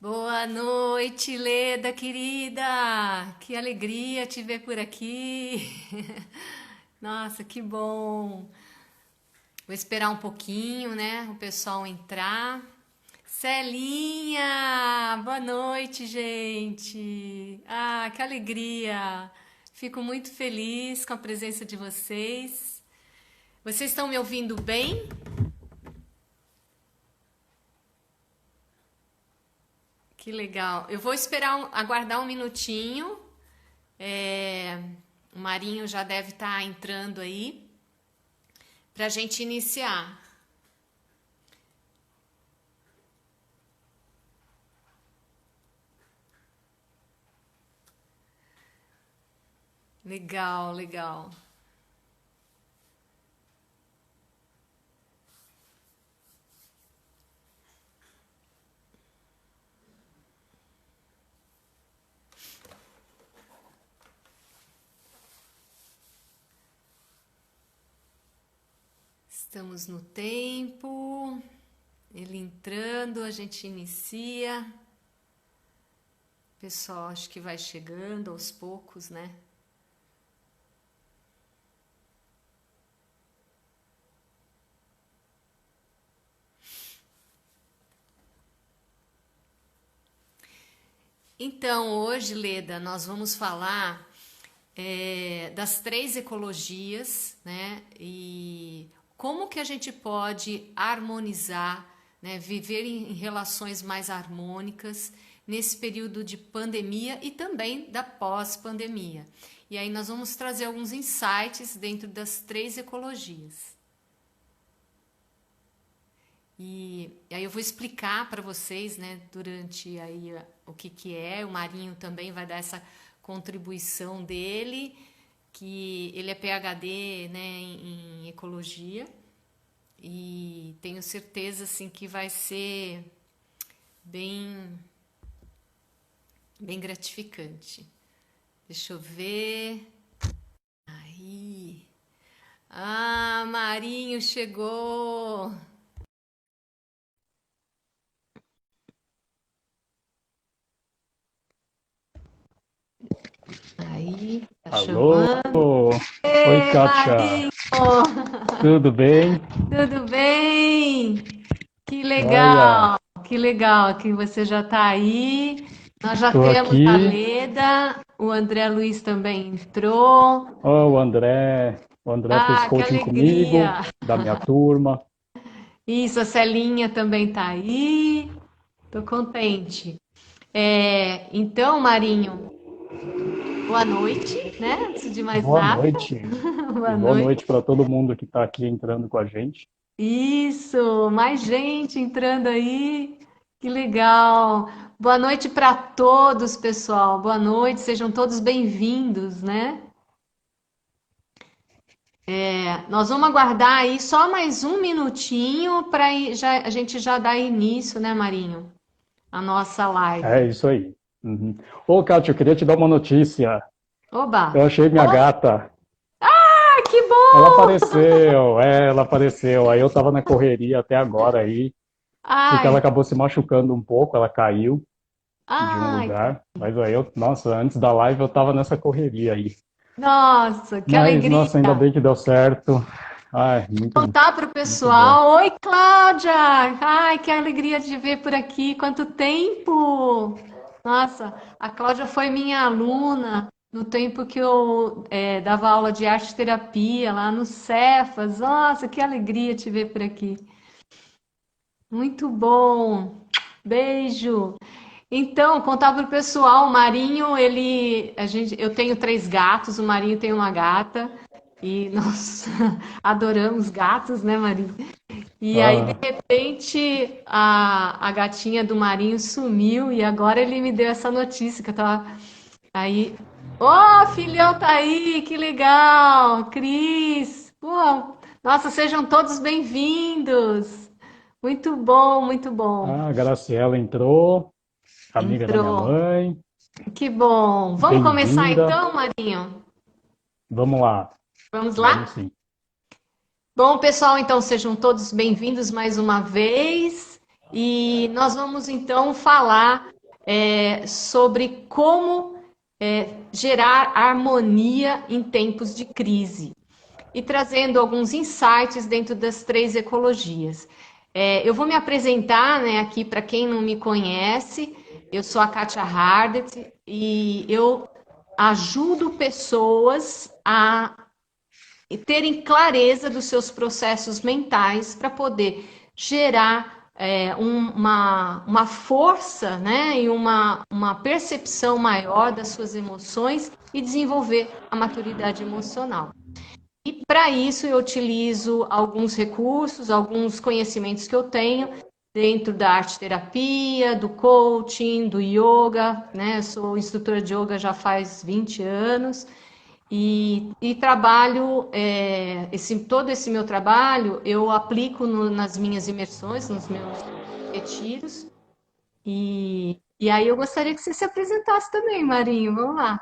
Boa noite, Leda querida. Que alegria te ver por aqui. Nossa, que bom. Vou esperar um pouquinho, né? O pessoal entrar. Celinha, boa noite, gente. Ah, que alegria. Fico muito feliz com a presença de vocês. Vocês estão me ouvindo bem? Que legal. Eu vou esperar, aguardar um minutinho. É, o Marinho já deve estar entrando aí para a gente iniciar. Legal, legal. Estamos no tempo. Ele entrando, a gente inicia. O pessoal acho que vai chegando aos poucos, né? Então, hoje, Leda, nós vamos falar das três ecologias, né? E como que a gente pode harmonizar, né? Viver em relações mais harmônicas nesse período de pandemia e também da pós-pandemia. E aí nós vamos trazer alguns insights dentro das três ecologias. E aí eu vou explicar para vocês, né, durante aí o que é. O Marinho também vai dar essa contribuição dele, que ele é PhD, né, em ecologia, e tenho certeza assim que vai ser bem bem gratificante. Deixa eu ver. Aí. Ah, Marinho chegou. Aí, tá Alô? chamando. Oi, Ei, Kátia. Marinho! Tudo bem? Tudo bem? Joia. Que legal que você já está aí. Nós já Tô temos a aqui. Leda, o André Luiz também entrou. Ó, o André fez Ah, que coaching comigo, alegria! da minha turma. Isso, a Celinha também está aí. Tô contente. Então, Marinho, boa noite, né? Antes de mais Boa nada, noite. E boa boa noite. noite para todo mundo que está aqui entrando com a gente. Isso, mais gente entrando aí. Que legal. Boa noite para todos, pessoal. Boa noite, sejam todos bem-vindos, né? Nós vamos aguardar aí só mais um minutinho para a gente já dar início, né, Marinho? A nossa É live. isso aí. Uhum. Ô, Kátia, eu queria te dar uma notícia. Oba! Eu achei minha Oh, gata. que Ela bom! apareceu, ela apareceu. Aí eu tava na correria até agora aí, porque ela Ai, acabou se machucando um pouco, ela caiu de um ai, lugar. Mas aí nossa, antes da live eu tava nessa correria aí. nossa, que Mas, alegria! nossa, ainda bem que deu certo. Ai, muito, Contar para o muito bom. pessoal. Oi, Cláudia! Ai, que alegria de ver por aqui. Quanto tempo! Nossa, a Cláudia foi minha aluna no tempo que eu dava aula de arte terapia lá no Cefas. Nossa, que alegria te ver por aqui. Muito bom. Beijo. Então, contar para o pessoal, o Marinho, eu tenho três gatos, o Marinho tem uma gata e nós adoramos gatos, né, Marinho? E aí, de Ah, repente, a gatinha do Marinho sumiu e agora ele me deu essa notícia que eu tava aí. Ô, filhão tá aí, que legal! Cris! Pô, nossa, sejam todos bem-vindos! Muito bom, muito bom. a Graciela entrou, amiga da minha Entrou. mãe. Que bom. Vamos começar Bem-vinda. então, Marinho? Vamos lá, Vamos vamos lá? sim. Bom, pessoal, então sejam todos bem-vindos mais uma vez. E nós vamos então falar sobre como gerar harmonia em tempos de crise e trazendo alguns insights dentro das três ecologias. Eu vou me apresentar, né, aqui para quem não me conhece. Eu sou a Kátia Hardet e eu ajudo pessoas a terem clareza dos seus processos mentais para poder gerar uma força, né, e uma percepção maior das suas emoções e desenvolver a maturidade emocional. E para isso eu utilizo alguns recursos, alguns conhecimentos que eu tenho dentro da arte terapia, do coaching, do yoga, né? Eu sou instrutora de yoga já faz 20 anos e trabalho, todo esse meu trabalho eu aplico nas minhas imersões, nos meus retiros. E aí eu gostaria que você se apresentasse também, Marinho. Vamos lá.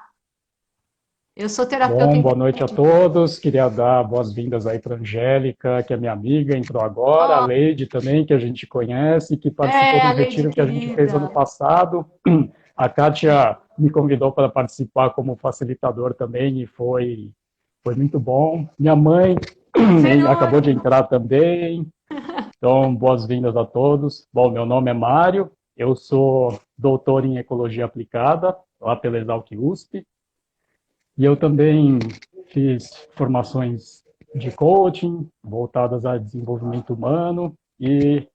Eu sou terapeuta Bom, em... boa noite a todos. Queria dar boas-vindas aí para a Angélica, que é minha amiga, entrou agora, a Oh, Leide também, que a gente conhece, que participou de a um Lady retiro que a gente fez ano querida. passado. A Kátia me convidou para participar como facilitador também e foi muito bom. Minha mãe acabou de Fenômeno. entrar também. Então, boas-vindas a todos. Bom, meu nome é Mário, eu sou doutor em Ecologia Aplicada, lá pela Exalc USP. E eu também fiz formações de coaching voltadas a desenvolvimento humano e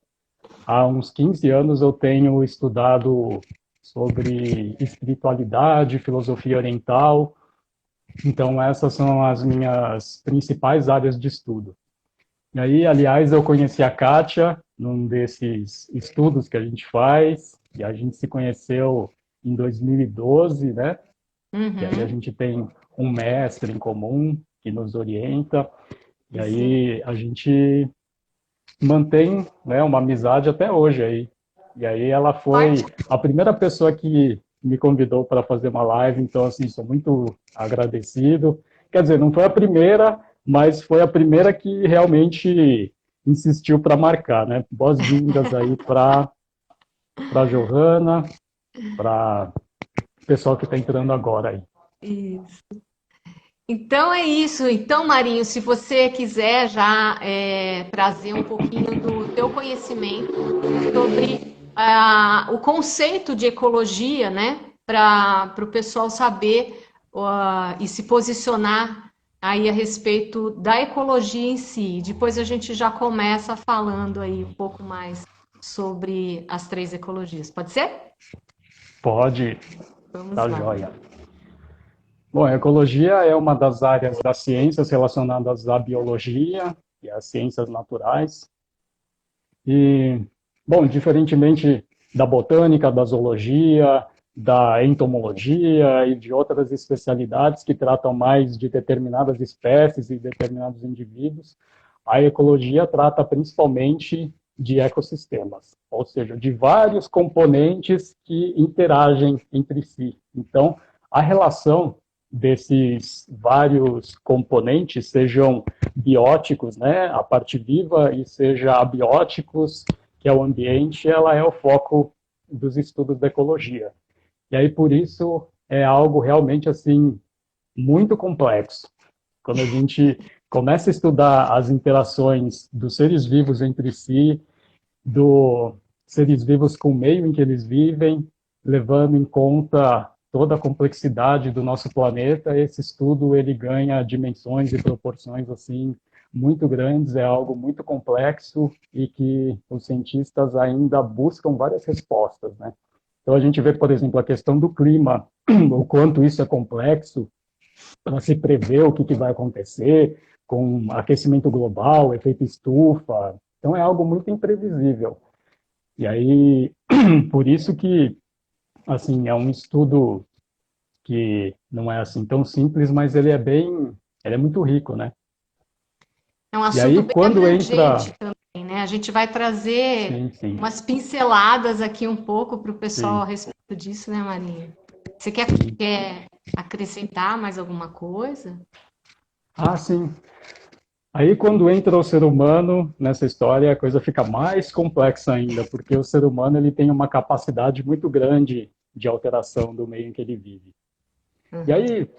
há uns 15 anos eu tenho estudado sobre espiritualidade, filosofia oriental. Então essas são as minhas principais áreas de estudo. E aí, aliás, eu conheci a Kátia num desses estudos que a gente faz, e a gente se conheceu em 2012, né? E aí a Uhum, gente tem um mestre em comum que nos orienta, e sim. aí a gente mantém, né, uma amizade até hoje aí. E aí ela foi Ótimo. a primeira pessoa que me convidou para fazer uma live, então assim, sou muito agradecido. Quer dizer, não foi a primeira, mas foi a primeira que realmente insistiu para marcar, né? Boas-vindas aí para Johanna, para o pessoal que está entrando agora aí. Isso. Então é isso. Então, Marinho, se você quiser já trazer um pouquinho do teu conhecimento sobre o conceito de ecologia, né, para o pessoal saber e se posicionar aí a respeito da ecologia em si. Depois a gente já começa falando aí um pouco mais sobre as três ecologias. Pode ser? Pode, Vamos tá lá. joia. Bom, a ecologia é uma das áreas das ciências relacionadas à biologia e às ciências naturais. E, bom, diferentemente da botânica, da zoologia, da entomologia e de outras especialidades que tratam mais de determinadas espécies e determinados indivíduos, a ecologia trata principalmente de ecossistemas, ou seja, de vários componentes que interagem entre si. Então, a relação desses vários componentes, sejam bióticos, né, a parte viva, e seja abióticos, que é o ambiente, ela é o foco dos estudos da ecologia. E aí, por isso, é algo realmente, assim, muito complexo. Quando a gente começa a estudar as interações dos seres vivos entre si, dos seres vivos com o meio em que eles vivem, levando em conta toda a complexidade do nosso planeta, esse estudo ele ganha dimensões e proporções assim muito grandes, é algo muito complexo e que os cientistas ainda buscam várias respostas, né? Então a gente vê, por exemplo, a questão do clima, o quanto isso é complexo para se prever o que vai acontecer com aquecimento global, efeito estufa. Então é algo muito imprevisível. E aí, por isso que, assim, é um estudo que não é assim tão simples, mas ele é muito rico, né? É um E assunto aí, bem quando abrangente entra, também, né? A gente vai trazer sim, sim, umas pinceladas aqui um pouco para o pessoal a sim, respeito disso, né, Marinha? Você sim. quer acrescentar mais alguma coisa? Ah, sim. Aí, quando entra o ser humano nessa história, a coisa fica mais complexa ainda, porque o ser humano ele tem uma capacidade muito grande de alteração do meio em que ele vive. E Uhum. aí,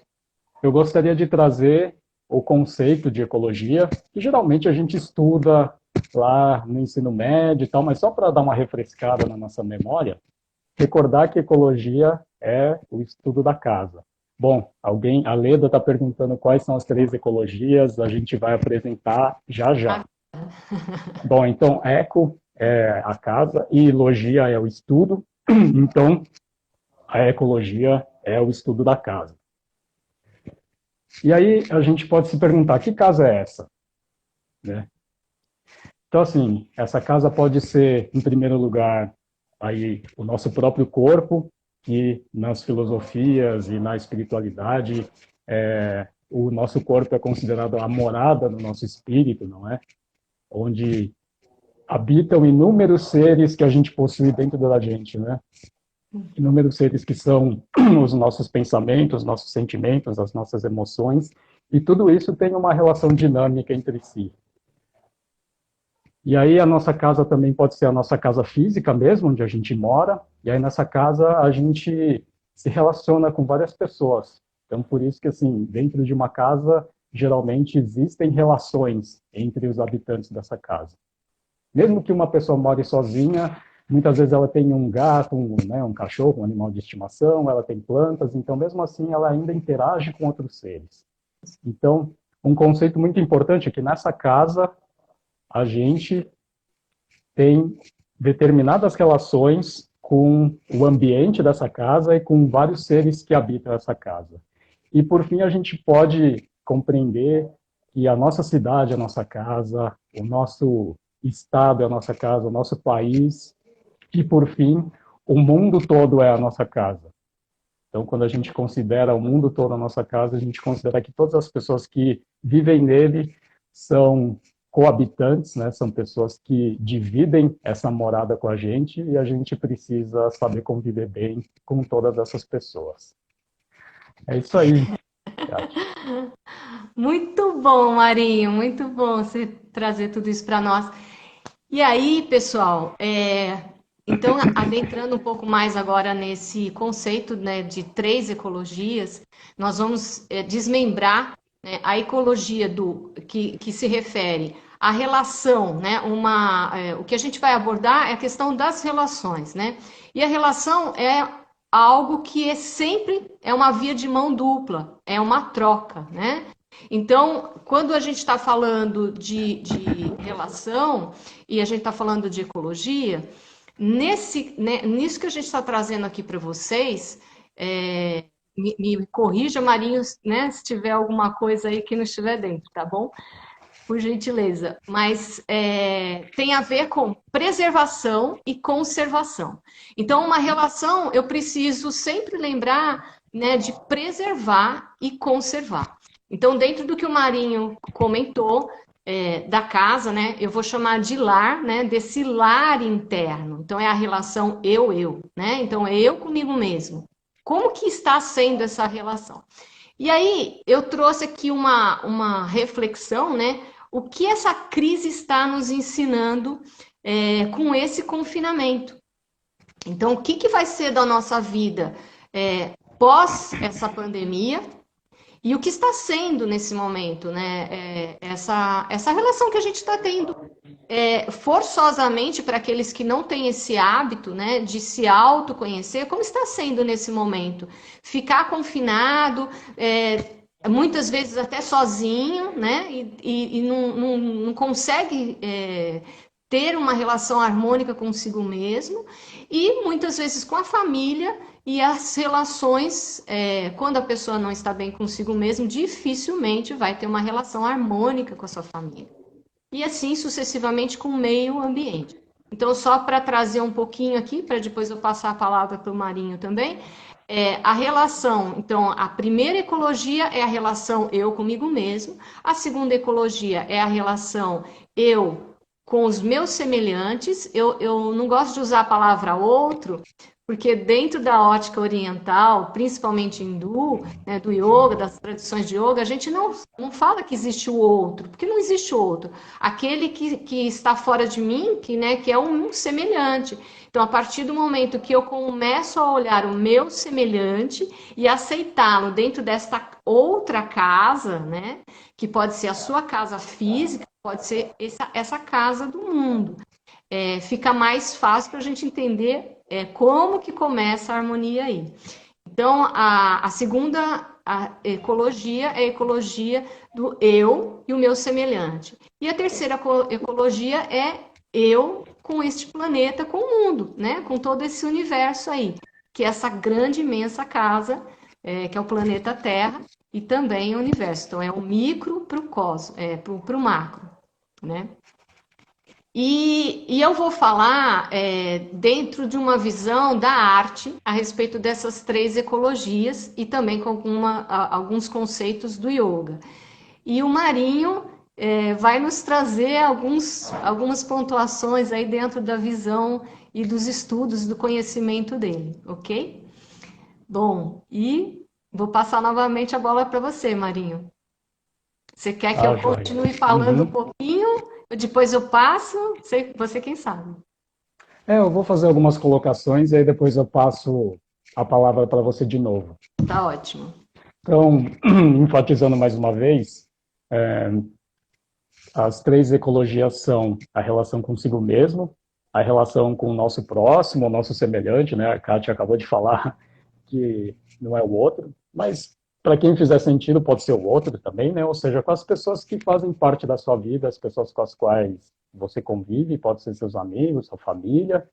eu gostaria de trazer o conceito de ecologia, que geralmente a gente estuda lá no ensino médio e tal, mas só para dar uma refrescada na nossa memória, recordar que ecologia é o estudo da casa. Bom, a Leda está perguntando quais são as 3 ecologias, a gente vai apresentar já já. Bom, então, eco é a casa e logia é o estudo, então a ecologia é o estudo da casa. E aí a gente pode se perguntar, que casa é essa? Né? Então, assim, essa casa pode ser, em primeiro lugar, aí, o nosso próprio corpo, que nas filosofias e na espiritualidade, o nosso corpo é considerado a morada do nosso espírito, não é? Onde habitam inúmeros seres que a gente possui dentro da gente, né? Inúmeros seres que são os nossos pensamentos, nossos sentimentos, as nossas emoções, e tudo isso tem uma relação dinâmica entre si. E aí a nossa casa também pode ser a nossa casa física mesmo, onde a gente mora, e aí nessa casa a gente se relaciona com várias pessoas. Então por isso que assim, dentro de uma casa, geralmente existem relações entre os habitantes dessa casa. Mesmo que uma pessoa more sozinha, muitas vezes ela tem um gato, né, um cachorro, um animal de estimação, ela tem plantas, então mesmo assim ela ainda interage com outros seres. Então, um conceito muito importante é que nessa casa a gente tem determinadas relações com o ambiente dessa casa e com vários seres que habitam essa casa. E, por fim, a gente pode compreender que a nossa cidade é a nossa casa, o nosso estado é a nossa casa, o nosso país, e, por fim, o mundo todo é a nossa casa. Então, quando a gente considera o mundo todo a nossa casa, a gente considera que todas as pessoas que vivem nele são coabitantes, né? São pessoas que dividem essa morada com a gente e a gente precisa saber conviver bem com todas essas pessoas. É isso aí, Kátia. Muito bom, Marinho, muito bom você trazer tudo isso para nós. E aí, pessoal, então, adentrando um pouco mais agora nesse conceito, né, de 3 ecologias, nós vamos desmembrar, né, a ecologia que se refere à relação, né, o que a gente vai abordar é a questão das relações, né? E a relação é algo que sempre é uma via de mão dupla, é uma troca, né? Então, quando a gente está falando de relação e a gente está falando de ecologia, nisso que a gente está trazendo aqui para vocês, me corrija, Marinho, né, se tiver alguma coisa aí que não estiver dentro, tá bom? Por gentileza. Mas tem a ver com preservação e conservação. Então, uma relação, eu preciso sempre lembrar, né, de preservar e conservar. Então, dentro do que o Marinho comentou, da casa, né? Eu vou chamar de lar, né? Desse lar interno. Então, é a relação eu, né? Então, é eu comigo mesmo. Como que está sendo essa relação? E aí, eu trouxe aqui uma reflexão, né? O que essa crise está nos ensinando com esse confinamento? Então, o que, que vai ser da nossa vida pós essa pandemia? E o que está sendo nesse momento, né? Essa relação que a gente está tendo forçosamente para aqueles que não têm esse hábito, né, de se autoconhecer, como está sendo nesse momento? Ficar confinado, muitas vezes até sozinho, né? E não consegue ter uma relação harmônica consigo mesmo, e muitas vezes com a família. E as relações, quando a pessoa não está bem consigo mesmo, dificilmente vai ter uma relação harmônica com a sua família. E assim sucessivamente com o meio ambiente. Então, só para trazer um pouquinho aqui, para depois eu passar a palavra para o Marinho também, a relação, então, a primeira ecologia é a relação eu comigo mesmo, a segunda ecologia é a relação eu com os meus semelhantes. Eu não gosto de usar a palavra outro, porque dentro da ótica oriental, principalmente hindu, né, do yoga, das tradições de yoga, a gente não fala que existe o outro, porque não existe o outro. Aquele que está fora de mim, que é um semelhante. Então, a partir do momento que eu começo a olhar o meu semelhante e aceitá-lo dentro desta outra casa, né, que pode ser a sua casa física, pode ser essa casa do mundo. Fica mais fácil para a gente entender como que começa a harmonia aí. Então, a segunda ecologia é a ecologia do eu e o meu semelhante. E a terceira ecologia é eu com este planeta, com o mundo, né? Com todo esse universo aí, que é essa grande, imensa casa, que é o planeta Terra, e também o universo. Então, é o micro para o cosmos, para o macro, né? E eu vou falar dentro de uma visão da arte a respeito dessas três ecologias e também com alguns conceitos do yoga. E o Marinho vai nos trazer algumas pontuações aí dentro da visão e dos estudos do conhecimento dele, ok? Bom, e vou passar novamente a bola para você, Marinho. Você quer que eu Joia. continue falando um pouquinho? Depois eu passo? Você quem sabe. Eu vou fazer algumas colocações e aí depois eu passo a palavra para você de novo. Tá ótimo. Então, enfatizando mais uma vez, as três ecologias são a relação consigo mesmo, a relação com o nosso próximo, o nosso semelhante, né? A Kátia acabou de falar que não é o outro, mas para quem fizer sentido pode ser o outro também, né? Ou seja, com as pessoas que fazem parte da sua vida, as pessoas com as quais você convive, pode ser seus amigos, sua família,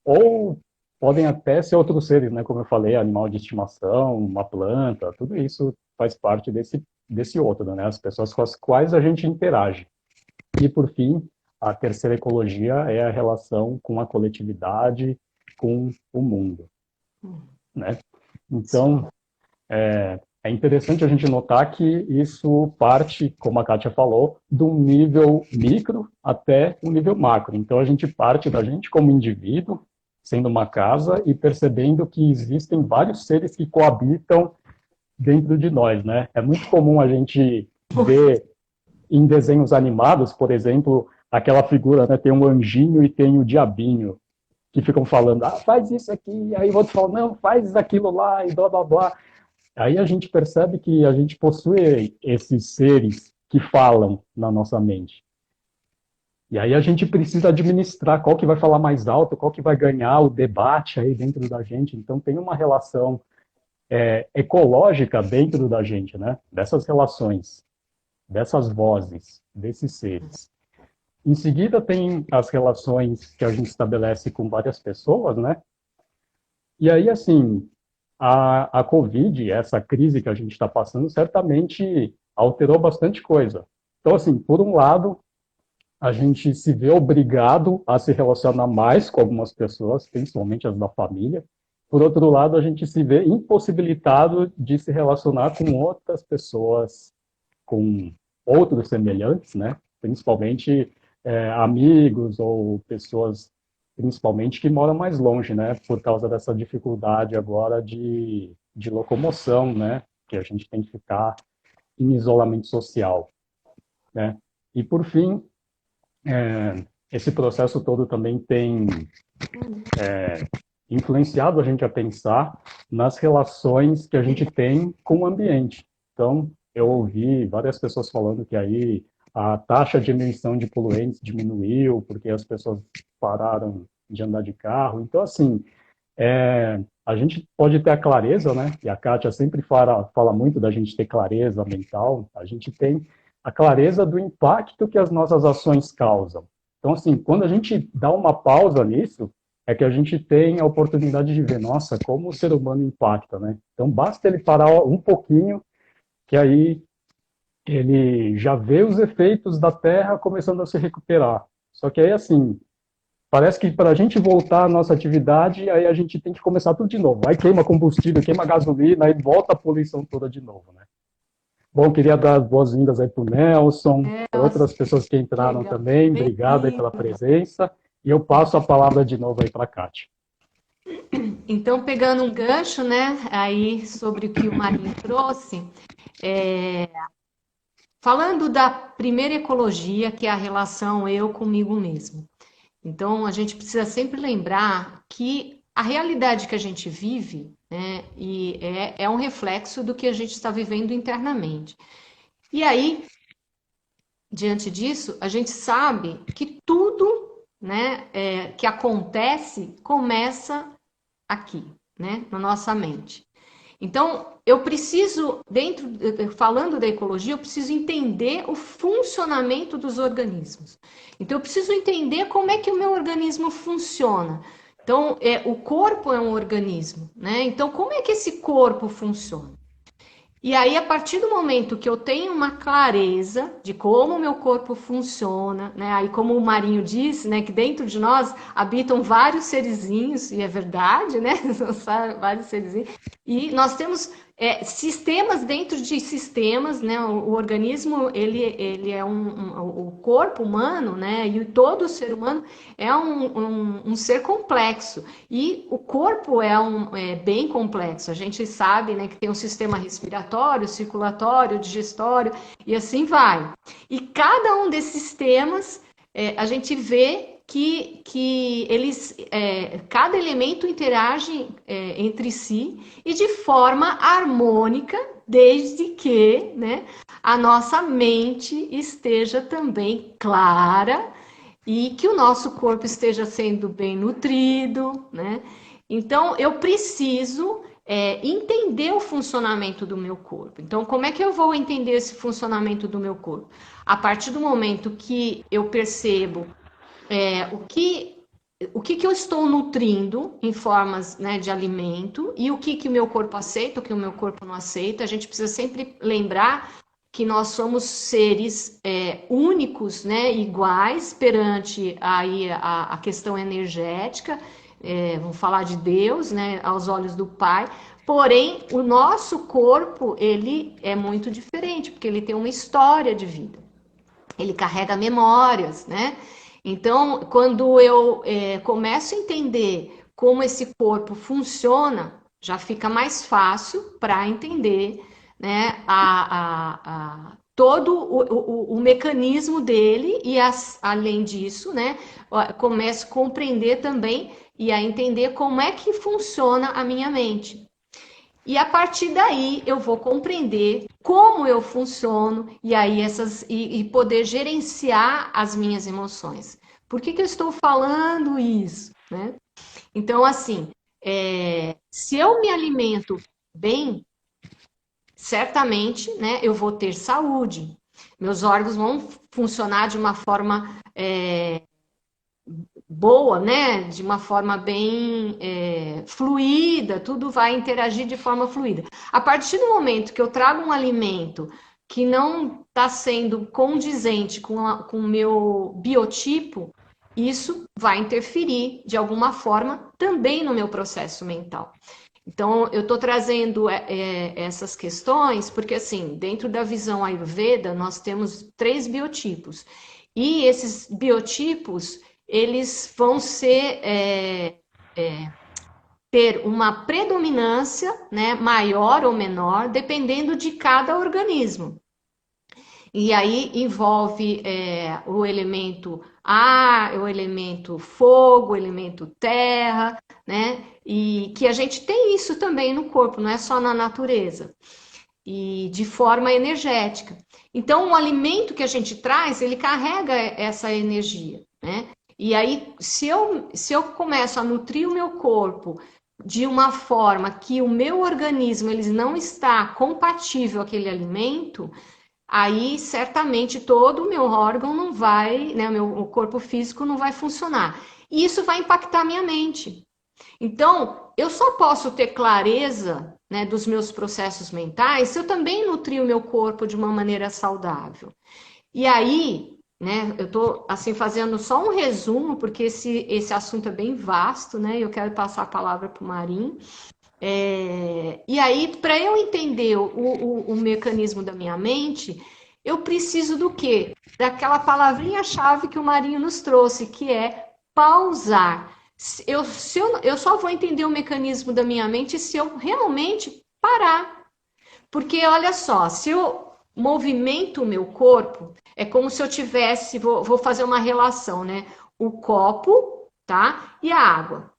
ou podem até ser outros seres, né? Como eu falei, animal de estimação, uma planta, tudo isso faz parte desse outro, né? As pessoas com as quais a gente interage. E, por fim, a terceira ecologia é a relação com a coletividade, com o mundo, né? Então, é interessante a gente notar que isso parte, como a Kátia falou, do nível micro até o nível macro. Então, a gente parte da gente como indivíduo, sendo uma casa, e percebendo que existem vários seres que coabitam dentro de nós, né? É muito comum a gente ver em desenhos animados, por exemplo, aquela figura, né? Tem um anjinho e tem o diabinho, que ficam falando, faz isso aqui, aí o outro fala, não, faz aquilo lá, e blá, blá, blá. Aí a gente percebe que a gente possui esses seres que falam na nossa mente. E aí a gente precisa administrar qual que vai falar mais alto, qual que vai ganhar o debate aí dentro da gente. Então tem uma relação ecológica dentro da gente, né? Dessas relações, dessas vozes, desses seres. Em seguida tem as relações que a gente estabelece com várias pessoas, né? E aí, assim, a Covid, essa crise que a gente está passando, certamente alterou bastante coisa. Então, assim, por um lado, a gente se vê obrigado a se relacionar mais com algumas pessoas, principalmente as da família. Por outro lado, a gente se vê impossibilitado de se relacionar com outras pessoas, com outros semelhantes, né? Principalmente amigos ou pessoas, principalmente, que moram mais longe, né? Por causa dessa dificuldade agora de locomoção, né? Que a gente tem que ficar em isolamento social, né? E, por fim, esse processo todo também tem influenciado a gente a pensar nas relações que a gente tem com o ambiente. Então, eu ouvi várias pessoas falando que aí a taxa de emissão de poluentes diminuiu porque as pessoas pararam de andar de carro. Então, assim, a gente pode ter a clareza, né? E a Kátia sempre fala muito da gente ter clareza mental. A gente tem a clareza do impacto que as nossas ações causam. Então, assim, quando a gente dá uma pausa nisso, é que a gente tem a oportunidade de ver, nossa, como o ser humano impacta, né? Então, basta ele parar um pouquinho, que aí ele já vê os efeitos da Terra começando a se recuperar. Só que aí, assim, parece que para a gente voltar à nossa atividade, aí a gente tem que começar tudo de novo. Aí queima combustível, queima gasolina, aí volta a poluição toda de novo, né? Bom, queria dar as boas-vindas aí para o Nelson, para outras pessoas que entraram também. Obrigado aí pela presença. E eu passo a palavra de novo aí para a Kátia. Então, pegando um gancho, né, aí sobre o que o Marinho trouxe, falando da primeira ecologia, que é a relação eu comigo mesmo. Então, a gente precisa sempre lembrar que a realidade que a gente vive, né, é um reflexo do que a gente está vivendo internamente. E aí, diante disso, a gente sabe que tudo, né, que acontece começa aqui, né, na nossa mente. Então, eu preciso, falando da ecologia, eu preciso entender o funcionamento dos organismos. Então, eu preciso entender como é que o meu organismo funciona. Então, o corpo é um organismo, né? Então, como é que esse corpo funciona? E aí, a partir do momento que eu tenho uma clareza de como o meu corpo funciona, né? Aí, como o Marinho disse, né, que dentro de nós habitam vários serizinhos, e é verdade, né? Vários serizinhos. E nós temos sistemas dentro de sistemas, né? O organismo, ele é o corpo humano, né? E todo ser humano é um ser complexo. E o corpo é bem complexo. A gente sabe, né, que tem um sistema respiratório, circulatório, digestório, e assim vai. E cada um desses sistemas, a gente vê que eles, cada elemento interage entre si e de forma harmônica, desde que, né, a nossa mente esteja também clara e que o nosso corpo esteja sendo bem nutrido, né? Então, eu preciso entender o funcionamento do meu corpo. Então, como é que eu vou entender esse funcionamento do meu corpo? A partir do momento que eu percebo o que eu estou nutrindo em formas, né, de alimento e o que o meu corpo aceita, o que o meu corpo não aceita. A gente precisa sempre lembrar que nós somos seres únicos, né, iguais perante aí a questão energética, vamos falar de Deus, né, aos olhos do Pai. Porém, o nosso corpo, ele é muito diferente, porque ele tem uma história de vida. Ele carrega memórias, né? Então, quando eu começo a entender como esse corpo funciona, já fica mais fácil para entender, né, todo o mecanismo dele e, além disso, né, começo a compreender também e a entender como é que funciona a minha mente. E a partir daí eu vou compreender como eu funciono e aí e poder gerenciar as minhas emoções. Por que eu estou falando isso, né? Então, assim, se eu me alimento bem, certamente, né, eu vou ter saúde. Meus órgãos vão funcionar de uma forma boa, né? De uma forma bem fluida, tudo vai interagir de forma fluida. A partir do momento que eu trago um alimento que não está sendo condizente com o meu biotipo, isso vai interferir de alguma forma também no meu processo mental. Então, eu estou trazendo essas questões porque, assim, dentro da visão Ayurveda, nós temos 3 biotipos. E esses biotipos, eles vão ter uma predominância, né, maior ou menor, dependendo de cada organismo. E aí envolve o elemento ar, o elemento fogo, o elemento terra, né? E que a gente tem isso também no corpo, não é só na natureza. E de forma energética. Então, o alimento que a gente traz, ele carrega essa energia, né? E aí, se eu começo a nutrir o meu corpo de uma forma que o meu organismo ele não está compatível àquele alimento, aí certamente todo o meu órgão não vai, né, o corpo físico não vai funcionar. E isso vai impactar minha mente. Então, eu só posso ter clareza, né, dos meus processos mentais se eu também nutrir o meu corpo de uma maneira saudável. E aí, né, eu estou assim fazendo só um resumo, porque esse assunto é bem vasto, né? Eu quero passar a palavra para o Marim. E aí, para eu entender o mecanismo da minha mente, eu preciso do quê? Daquela palavrinha-chave que o Marinho nos trouxe, que é pausar. Eu só vou entender o mecanismo da minha mente se eu realmente parar. Porque olha só, se eu movimento o meu corpo, é como se eu tivesse, vou fazer uma relação, né? O copo, tá? E a água.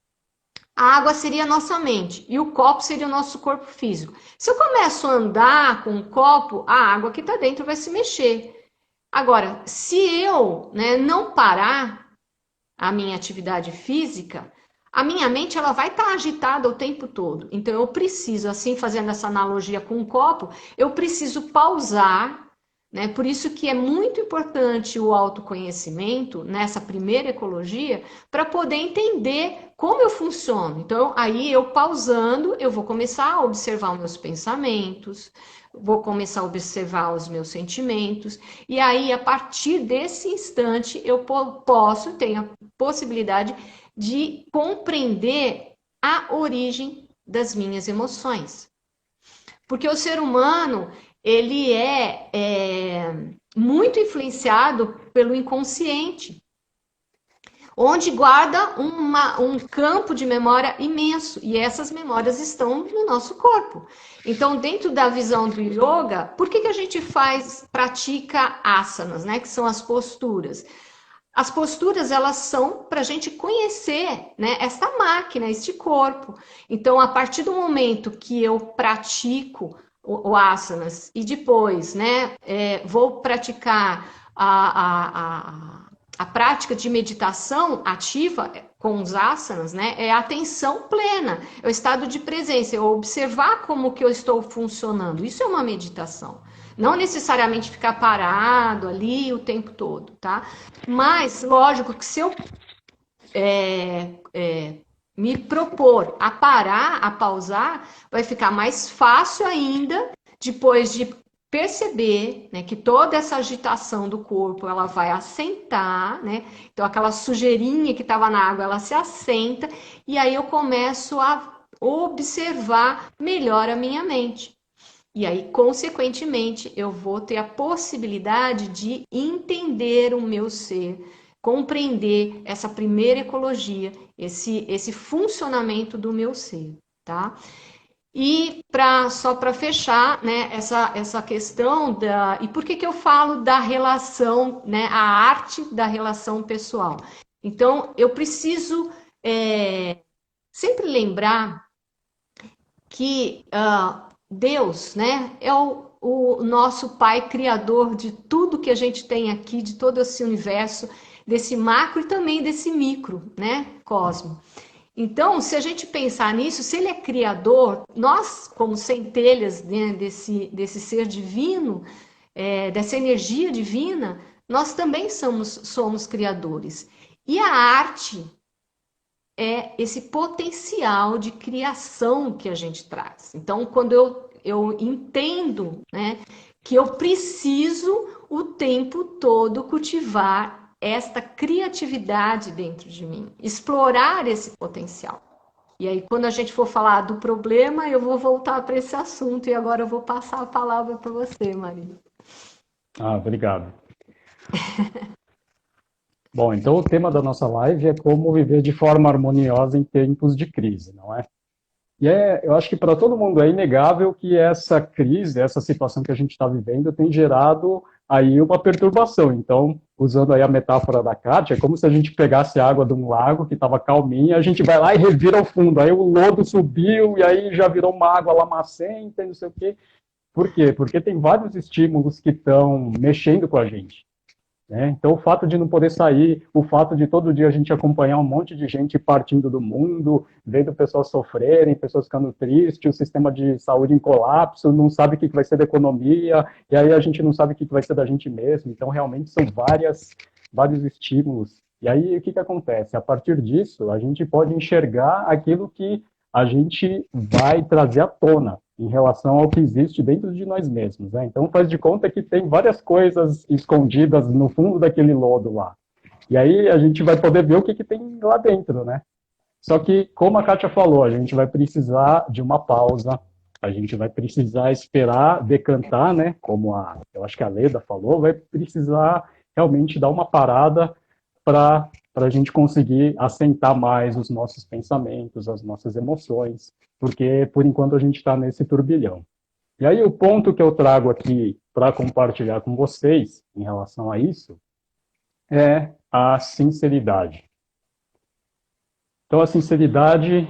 A água seria a nossa mente e o copo seria o nosso corpo físico. Se eu começo a andar com o copo, a água que está dentro vai se mexer. Agora, se eu, né, não parar a minha atividade física, a minha mente ela vai estar agitada o tempo todo. Então eu preciso, assim, fazendo essa analogia com um copo, eu preciso pausar, né? Por isso que é muito importante o autoconhecimento nessa primeira ecologia para poder entender como eu funciono. Então, aí eu pausando, eu vou começar a observar os meus pensamentos, vou começar a observar os meus sentimentos, e aí, a partir desse instante, eu posso, tenho a possibilidade de compreender a origem das minhas emoções. Porque o ser humano, ele é muito influenciado pelo inconsciente, onde guarda um campo de memória imenso, e essas memórias estão no nosso corpo. Então, dentro da visão do yoga, por que a gente pratica asanas, né, que são as posturas? As posturas, elas são para a gente conhecer, né, essa máquina, este corpo. Então, a partir do momento que eu pratico o asanas e depois, né, vou praticar a prática de meditação ativa com os asanas, né, é a atenção plena, é o estado de presença, é observar como que eu estou funcionando. Isso é uma meditação. Não necessariamente ficar parado ali o tempo todo, tá? Mas, lógico que se eu me propor a parar, a pausar, vai ficar mais fácil ainda depois de perceber, né, que toda essa agitação do corpo ela vai assentar, né? Então aquela sujeirinha que estava na água ela se assenta e aí eu começo a observar melhor a minha mente. E aí, consequentemente, eu vou ter a possibilidade de entender o meu ser, compreender essa primeira ecologia, esse funcionamento do meu ser, tá? E só para fechar, né, essa questão da. E por que eu falo da relação, né, a arte da relação pessoal? Então, eu preciso sempre lembrar que Deus, né, é o nosso Pai Criador de tudo que a gente tem aqui, de todo esse universo, desse macro e também desse micro, né, cosmo. Então, se a gente pensar nisso, se ele é criador, nós, como centelhas, né, desse ser divino, dessa energia divina, nós também somos criadores. E a arte é esse potencial de criação que a gente traz. Então, quando eu entendo, né, que eu preciso o tempo todo cultivar esta criatividade dentro de mim, explorar esse potencial. E aí, quando a gente for falar do problema, eu vou voltar para esse assunto e agora eu vou passar a palavra para você, Maria. Obrigado. Bom, então o tema da nossa live é como viver de forma harmoniosa em tempos de crise, não é? E eu acho que para todo mundo é inegável que essa crise, essa situação que a gente está vivendo tem gerado aí uma perturbação. Então, usando aí a metáfora da Kátia, é como se a gente pegasse água de um lago que estava calminha, a gente vai lá e revira ao fundo, aí o lodo subiu e aí já virou uma água lamacenta e não sei o quê. Por quê? Porque tem vários estímulos que estão mexendo com a gente. Então, o fato de não poder sair, o fato de todo dia a gente acompanhar um monte de gente partindo do mundo, vendo pessoas sofrerem, pessoas ficando tristes, o sistema de saúde em colapso, não sabe o que vai ser da economia, e aí a gente não sabe o que vai ser da gente mesmo. Então, realmente, são vários estímulos. E aí, o que acontece? A partir disso, a gente pode enxergar aquilo que a gente vai trazer à tona em relação ao que existe dentro de nós mesmos. Então, faz de conta que tem várias coisas escondidas no fundo daquele lodo lá. E aí a gente vai poder ver o que tem lá dentro, né? Só que, como a Kátia falou, a gente vai precisar de uma pausa, a gente vai precisar esperar decantar, né? Como eu acho que a Leda falou, vai precisar realmente dar uma parada para para a gente conseguir assentar mais os nossos pensamentos, as nossas emoções, porque por enquanto a gente está nesse turbilhão. E aí o ponto que eu trago aqui para compartilhar com vocês em relação a isso é a sinceridade. Então a sinceridade,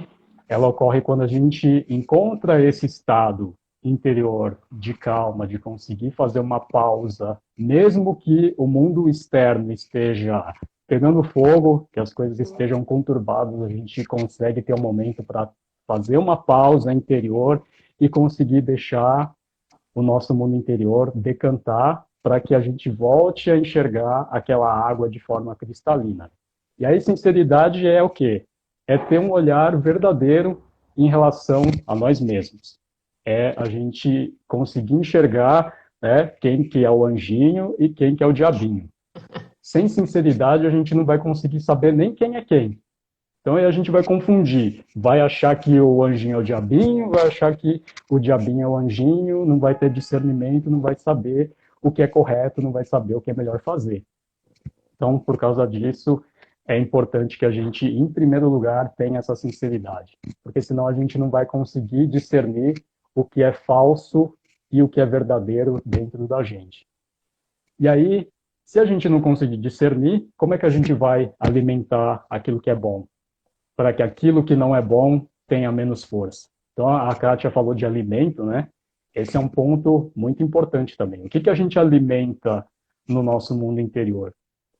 ela ocorre quando a gente encontra esse estado interior de calma, de conseguir fazer uma pausa, mesmo que o mundo externo esteja pegando fogo, que as coisas estejam conturbadas, a gente consegue ter um momento para fazer uma pausa interior e conseguir deixar o nosso mundo interior decantar para que a gente volte a enxergar aquela água de forma cristalina. E aí, sinceridade é o quê? É ter um olhar verdadeiro em relação a nós mesmos. É a gente conseguir enxergar, né, quem que é o anjinho e quem que é o diabinho. Sem sinceridade, a gente não vai conseguir saber nem quem é quem. Então aí a gente vai confundir, vai achar que o anjinho é o diabinho, vai achar que o diabinho é o anjinho, não vai ter discernimento, não vai saber o que é correto, não vai saber o que é melhor fazer. Então, por causa disso, é importante que a gente, em primeiro lugar, tenha essa sinceridade, porque senão a gente não vai conseguir discernir o que é falso e o que é verdadeiro dentro da gente. E aí, se a gente não conseguir discernir, como é que a gente vai alimentar aquilo que é bom? Para que aquilo que não é bom tenha menos força. Então, a Kátia falou de alimento, né? Esse é um ponto muito importante também. O que a gente alimenta no nosso mundo interior?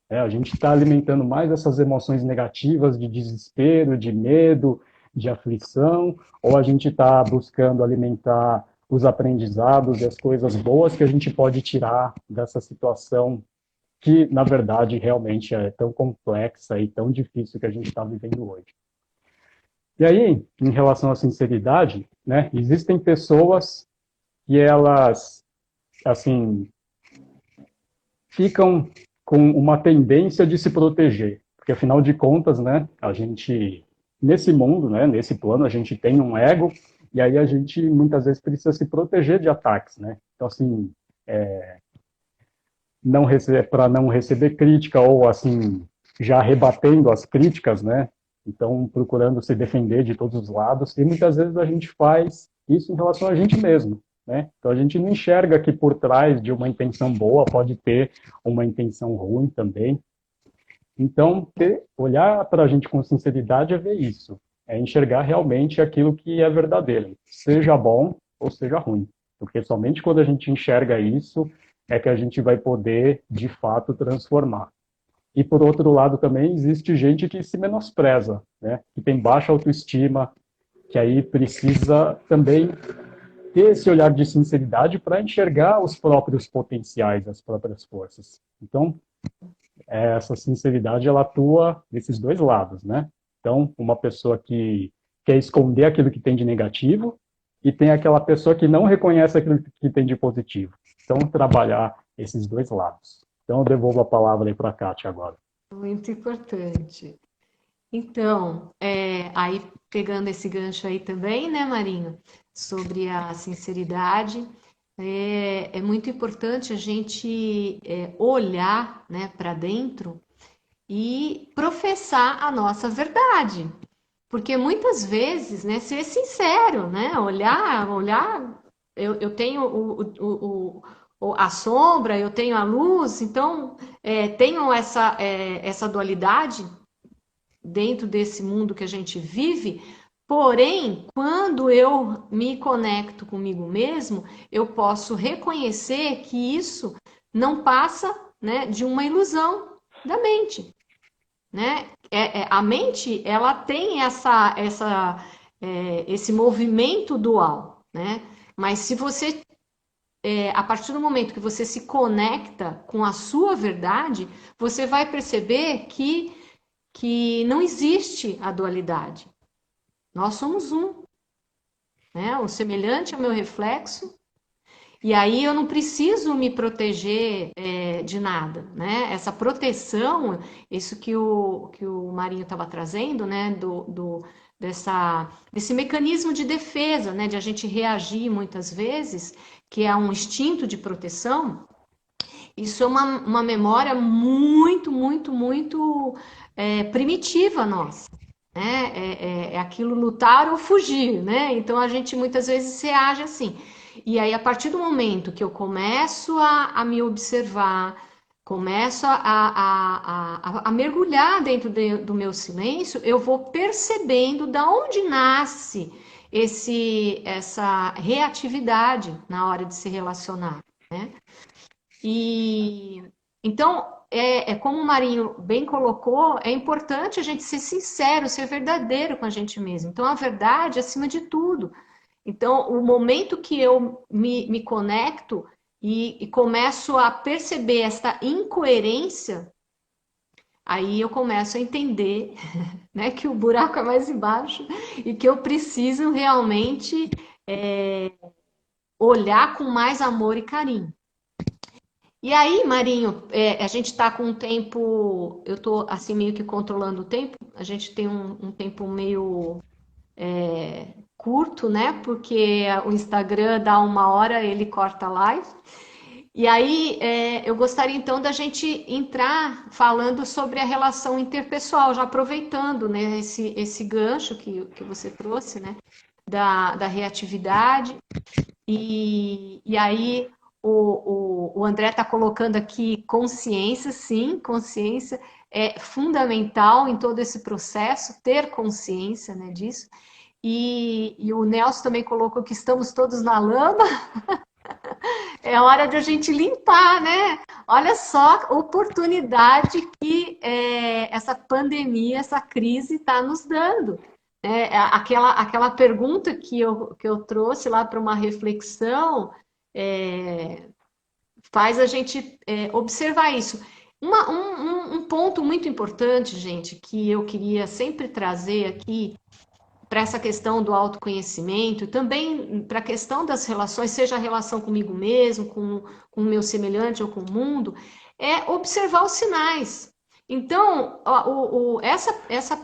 A gente está alimentando mais essas emoções negativas de desespero, de medo, de aflição, ou a gente está buscando alimentar os aprendizados e as coisas boas que a gente pode tirar dessa situação que, na verdade, realmente é tão complexa e tão difícil que a gente está vivendo hoje. E aí, em relação à sinceridade, né, existem pessoas que elas, assim, ficam com uma tendência de se proteger, porque afinal de contas, né, a gente, nesse mundo, né, nesse plano, a gente tem um ego, e aí a gente muitas vezes precisa se proteger de ataques, né? Então, assim, para não receber crítica ou, assim, já rebatendo as críticas, né? Então, procurando se defender de todos os lados, e muitas vezes a gente faz isso em relação a gente mesmo, né? Então, a gente não enxerga que por trás de uma intenção boa pode ter uma intenção ruim também. Então, olhar para a gente com sinceridade é ver isso, é enxergar realmente aquilo que é verdadeiro, seja bom ou seja ruim, porque somente quando a gente enxerga isso é que a gente vai poder, de fato, transformar. E, por outro lado, também existe gente que se menospreza, né? Que tem baixa autoestima, que aí precisa também ter esse olhar de sinceridade para enxergar os próprios potenciais, as próprias forças. Então, essa sinceridade, ela atua nesses dois lados, né? Então, uma pessoa que quer esconder aquilo que tem de negativo e tem aquela pessoa que não reconhece aquilo que tem de positivo. Então, trabalhar esses dois lados. Então, eu devolvo a palavra aí para a Kátia agora. Muito importante. Então, aí pegando esse gancho aí também, né, Marinho, sobre a sinceridade, é muito importante a gente olhar, né, para dentro e professar a nossa verdade. Porque muitas vezes, né, ser sincero, né, olhar, eu tenho a sombra, eu tenho a luz, então tenho essa dualidade dentro desse mundo que a gente vive. Porém, quando eu me conecto comigo mesmo, eu posso reconhecer que isso não passa, né, de uma ilusão da mente, né? A mente, ela tem esse movimento dual, né? Mas se você, a partir do momento que você se conecta com a sua verdade, você vai perceber que não existe a dualidade. Nós somos um, né? O semelhante ao meu reflexo. E aí eu não preciso me proteger de nada, né? Essa proteção, isso que o Marinho estava trazendo, né? Desse mecanismo de defesa, né? De a gente reagir muitas vezes, que é um instinto de proteção. Isso é uma memória muito, muito, muito primitiva nossa. Né? É aquilo lutar ou fugir, né? Então a gente muitas vezes reage assim. E aí, a partir do momento que eu começo a me observar, começo a mergulhar dentro do meu silêncio, eu vou percebendo da onde nasce essa reatividade na hora de se relacionar, né? E então, como o Marinho bem colocou, é importante a gente ser sincero, ser verdadeiro com a gente mesmo. Então, a verdade acima de tudo. Então, o momento que eu me conecto e começo a perceber esta incoerência, aí eu começo a entender, né, que o buraco é mais embaixo e que eu preciso realmente olhar com mais amor e carinho. E aí, Marinho, a gente está com um tempo, eu estou assim meio que controlando o tempo, a gente tem um tempo meio curto, né? Porque o Instagram dá 1 hora, ele corta a live. E aí, eu gostaria então da gente entrar falando sobre a relação interpessoal, já aproveitando, né, esse gancho que você trouxe, né, da reatividade. E aí, o André está colocando aqui consciência, sim, consciência é fundamental em todo esse processo, ter consciência, né, disso. E o Nelson também colocou que estamos todos na lama, é hora de a gente limpar, né? Olha só a oportunidade que essa pandemia, essa crise está nos dando. Aquela pergunta que eu trouxe lá para uma reflexão faz a gente observar isso. Um ponto muito importante, gente, que eu queria sempre trazer aqui para essa questão do autoconhecimento, também para a questão das relações, seja a relação comigo mesmo, com o meu semelhante ou com o mundo, é observar os sinais. Então,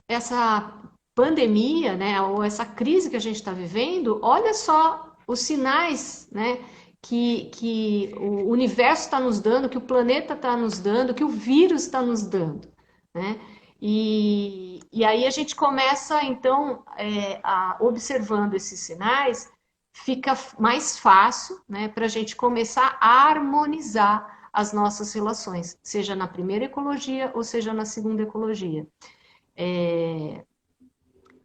essa pandemia, né, ou essa crise que a gente está vivendo, olha só os sinais, né, que o universo está nos dando, que o planeta está nos dando, que o vírus está nos dando, né? E aí a gente começa, então, observando esses sinais, fica mais fácil, né, para a gente começar a harmonizar as nossas relações, seja na primeira ecologia ou seja na segunda ecologia.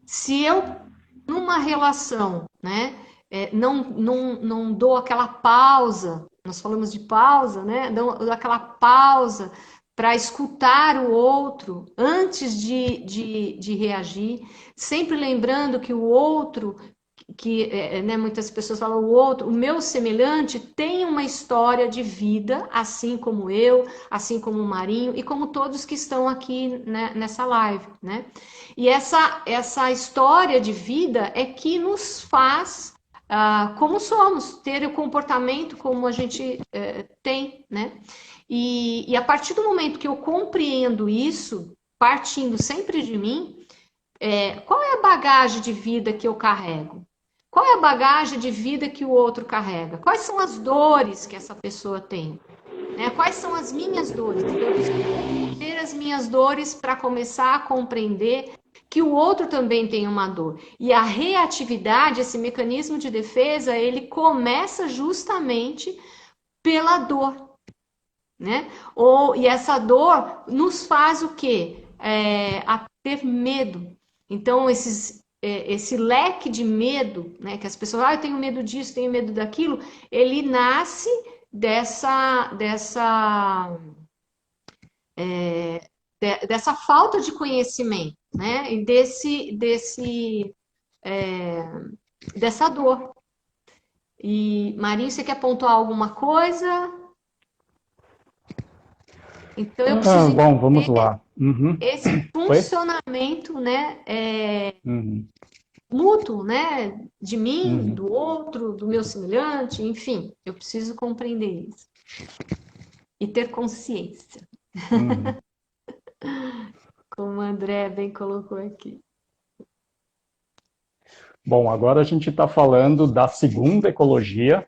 Se eu, numa relação, né, não dou aquela pausa, nós falamos de pausa, né, dou aquela pausa para escutar o outro antes de reagir, sempre lembrando que o outro, né, muitas pessoas falam, o meu semelhante tem uma história de vida, assim como eu, assim como o Marinho e como todos que estão aqui, né, nessa live, né? E essa história de vida é que nos faz como somos, ter o comportamento como a gente tem, né? E a partir do momento que eu compreendo isso, partindo sempre de mim, qual é a bagagem de vida que eu carrego? Qual é a bagagem de vida que o outro carrega? Quais são as dores que essa pessoa tem? Né? Quais são as minhas dores? Eu preciso ter as minhas dores para começar a compreender que o outro também tem uma dor. E a reatividade, esse mecanismo de defesa, ele começa justamente pela dor, né? E essa dor nos faz o quê? A ter medo. Então, esse leque de medo, né, que as pessoas, eu tenho medo disso, tenho medo daquilo, ele nasce dessa falta de conhecimento, né? E dessa dor. E, Marinho, você quer pontuar alguma coisa? Então, eu preciso Bom, vamos entender lá. Uhum. esse Oi? funcionamento, né, Uhum. mútuo, né, de mim, Uhum. do outro, do meu semelhante, enfim, eu preciso compreender isso e ter consciência, Uhum. como o André bem colocou aqui. Bom, agora a gente está falando da segunda ecologia,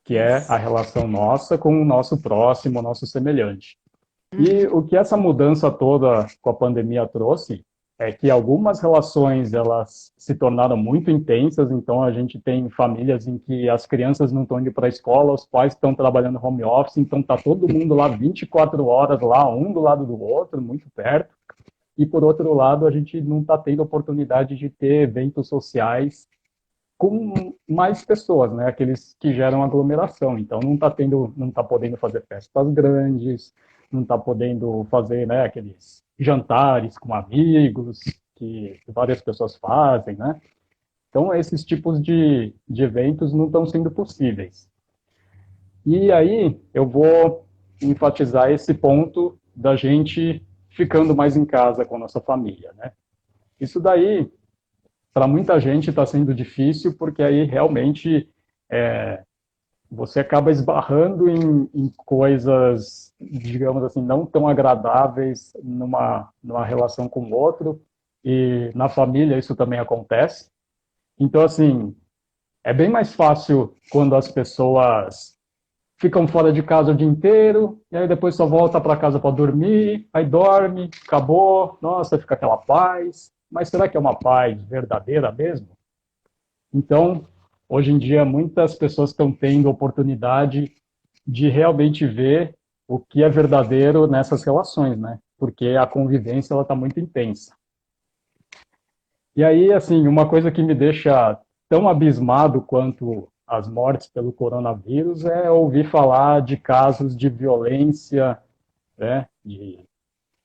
que é a relação nossa com o nosso próximo, o nosso semelhante. E o que essa mudança toda com a pandemia trouxe é que algumas relações elas se tornaram muito intensas, então a gente tem famílias em que as crianças não estão indo para a escola, os pais estão trabalhando home office, então está todo mundo lá 24 horas, lá um do lado do outro, muito perto. E por outro lado, a gente não está tendo oportunidade de ter eventos sociais com mais pessoas, né? Aqueles que geram aglomeração. Então não está podendo fazer festas grandes, não está podendo fazer, né, aqueles jantares com amigos que várias pessoas fazem, né? Então esses tipos de eventos não estão sendo possíveis. E aí eu vou enfatizar esse ponto da gente ficando mais em casa com a nossa família, né? Isso daí para muita gente está sendo difícil, porque aí realmente você acaba esbarrando em coisas, digamos assim, não tão agradáveis numa relação com o outro, e na família isso também acontece. Então, assim, é bem mais fácil quando as pessoas ficam fora de casa o dia inteiro, e aí depois só volta para casa para dormir, aí dorme, acabou, nossa, fica aquela paz. Mas será que é uma paz verdadeira mesmo? Então, hoje em dia, muitas pessoas estão tendo oportunidade de realmente ver o que é verdadeiro nessas relações, né? Porque a convivência ela está muito intensa. E aí, assim, uma coisa que me deixa tão abismado quanto as mortes pelo coronavírus é ouvir falar de casos de violência, né,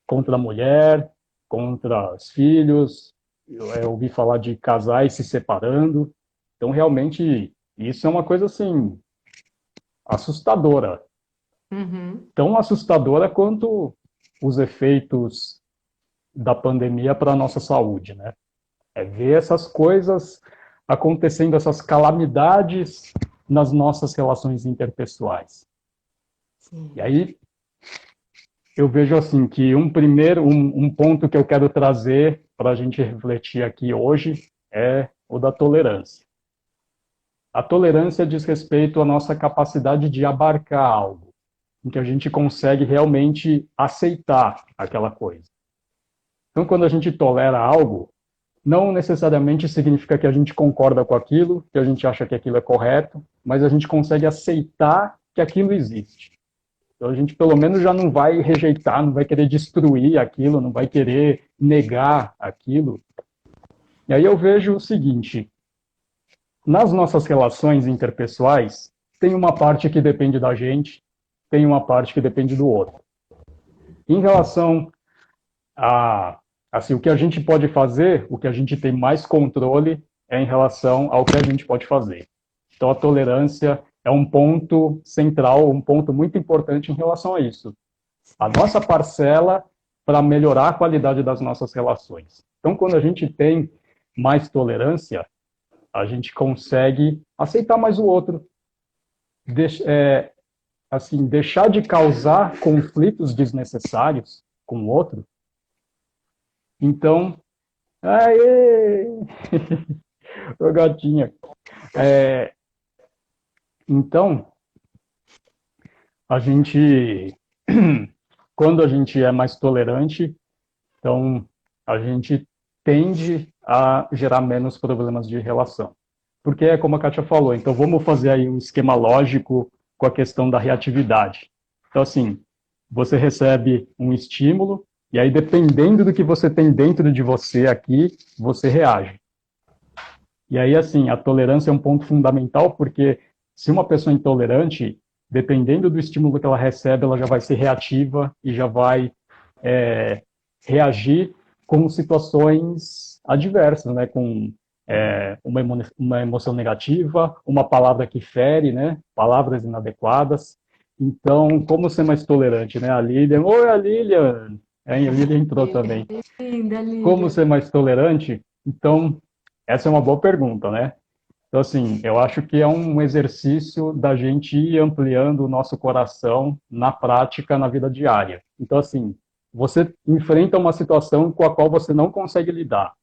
contra a mulher, contra os filhos, eu ouvi falar de casais se separando. Então, realmente, isso é uma coisa, assim, assustadora. Uhum. Tão assustadora quanto os efeitos da pandemia para a nossa saúde, né? É ver essas coisas acontecendo, essas calamidades nas nossas relações interpessoais. Sim. E aí, eu vejo assim que um ponto que eu quero trazer para a gente refletir aqui hoje é o da tolerância. A tolerância diz respeito à nossa capacidade de abarcar algo, em que a gente consegue realmente aceitar aquela coisa. Então, quando a gente tolera algo, não necessariamente significa que a gente concorda com aquilo, que a gente acha que aquilo é correto, mas a gente consegue aceitar que aquilo existe. Então a gente pelo menos já não vai rejeitar, não vai querer destruir aquilo, não vai querer negar aquilo. E aí eu vejo o seguinte, nas nossas relações interpessoais, tem uma parte que depende da gente, tem uma parte que depende do outro. Em relação a assim, o que a gente pode fazer, o que a gente tem mais controle é em relação ao que a gente pode fazer. Então a tolerância é um ponto central, um ponto muito importante em relação a isso. A nossa parcela para melhorar a qualidade das nossas relações. Então, quando a gente tem mais tolerância, a gente consegue aceitar mais o outro, assim, deixar de causar conflitos desnecessários com o outro. Então, aê! Ô gatinha. Então, a gente, quando a gente é mais tolerante, então a gente tende a gerar menos problemas de relação. Porque é como a Kátia falou, então vamos fazer aí um esquema lógico com a questão da reatividade. Então, assim, você recebe um estímulo, e aí dependendo do que você tem dentro de você aqui, você reage. E aí, assim, a tolerância é um ponto fundamental, porque se uma pessoa é intolerante, dependendo do estímulo que ela recebe, ela já vai ser reativa e já vai reagir com situações adversas, né? Com uma emoção negativa, uma palavra que fere, né? Palavras inadequadas. Então, como ser mais tolerante, né? A Lilian, oi, a Lilian! A Lilian entrou também. Linda, Como Lívia. ser mais tolerante? Então, essa é uma boa pergunta, né? Então, assim, eu acho que é um exercício da gente ir ampliando o nosso coração na prática, na vida diária. Então, assim, você enfrenta uma situação com a qual você não consegue lidar.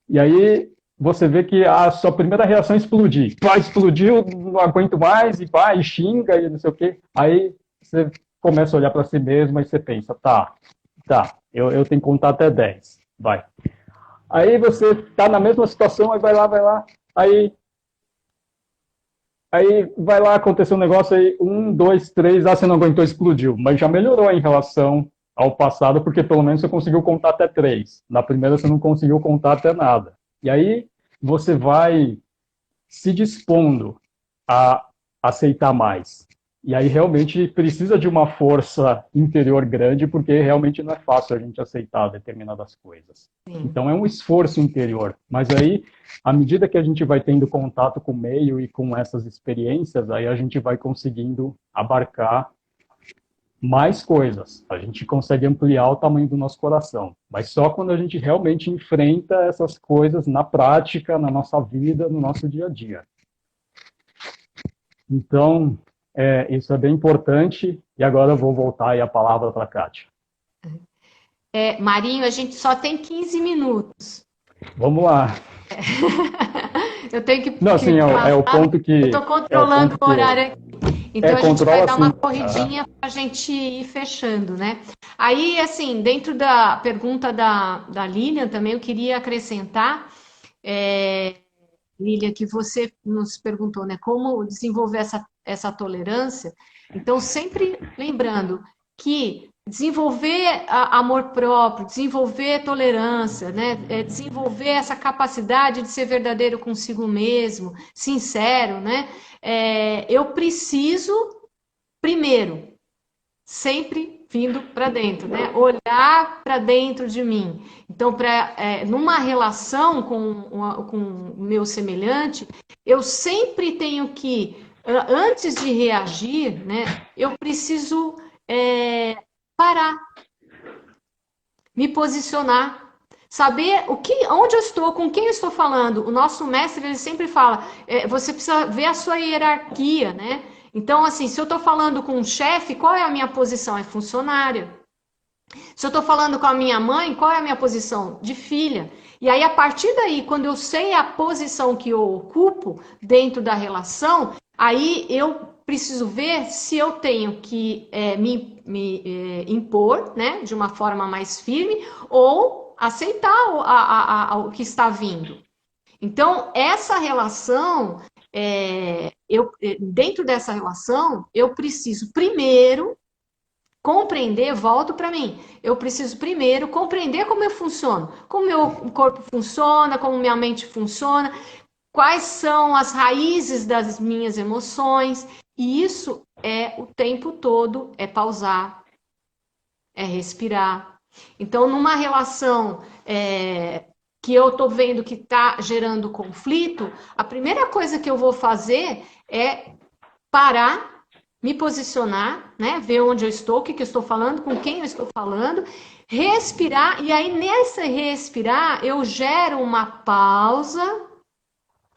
E aí, você vê que a sua primeira reação é explodir. Pá, explodiu, não aguento mais, e pá, e xinga, e não sei o quê. Aí você começa a olhar para si mesmo e você pensa, tá, eu tenho que contar até 10, vai. Aí você tá na mesma situação, aí vai lá, aí, aí vai lá, aconteceu um negócio aí, 1, 2, 3, você não aguentou, explodiu. Mas já melhorou em relação ao passado, porque pelo menos você conseguiu contar até 3. Na primeira você não conseguiu contar até nada. E aí você vai se dispondo a aceitar mais. E aí realmente precisa de uma força interior grande, porque realmente não é fácil a gente aceitar determinadas coisas. Sim. Então é um esforço interior. Mas aí, à medida que a gente vai tendo contato com o meio e com essas experiências, aí a gente vai conseguindo abarcar mais coisas. A gente consegue ampliar o tamanho do nosso coração. Mas só quando a gente realmente enfrenta essas coisas na prática, na nossa vida, no nosso dia a dia. Então, isso é bem importante. E agora eu vou voltar aí a palavra para a Kátia. Marinho, a gente só tem 15 minutos. Vamos lá. Eu tenho que Não, assim, é o passar. ponto que... Eu estou controlando o horário aqui. Então a gente vai controla dar uma assim. corridinha para a gente ir fechando, né? Aí, assim, dentro da pergunta da Lilian também, eu queria acrescentar, Lilian, que você nos perguntou, né? Como desenvolver essa tolerância. Então, sempre lembrando que desenvolver amor próprio, desenvolver tolerância, né? Desenvolver essa capacidade de ser verdadeiro consigo mesmo, sincero, né? Eu preciso, primeiro, sempre vindo para dentro, né? Olhar para dentro de mim. Então, numa relação com o meu semelhante, eu sempre tenho que, antes de reagir, né? Eu preciso parar, me posicionar, saber onde eu estou, com quem eu estou falando. O nosso mestre ele sempre fala, você precisa ver a sua hierarquia, né? Então, assim, se eu estou falando com um chefe, qual é a minha posição? É funcionária. Se eu estou falando com a minha mãe, qual é a minha posição? De filha. E aí, a partir daí, quando eu sei a posição que eu ocupo dentro da relação, aí eu preciso ver se eu tenho que me impor, né, de uma forma mais firme, ou aceitar o que está vindo. Então, essa relação, dentro dessa relação, eu preciso primeiro compreender, volto para mim. Eu preciso primeiro compreender como eu funciono, como meu corpo funciona, como minha mente funciona, quais são as raízes das minhas emoções. E isso o tempo todo, pausar, respirar. Então, numa relação que eu estou vendo que está gerando conflito, a primeira coisa que eu vou fazer é parar, me posicionar, né? Ver onde eu estou, o que eu estou falando, com quem eu estou falando, respirar, e aí nessa respirar eu gero uma pausa,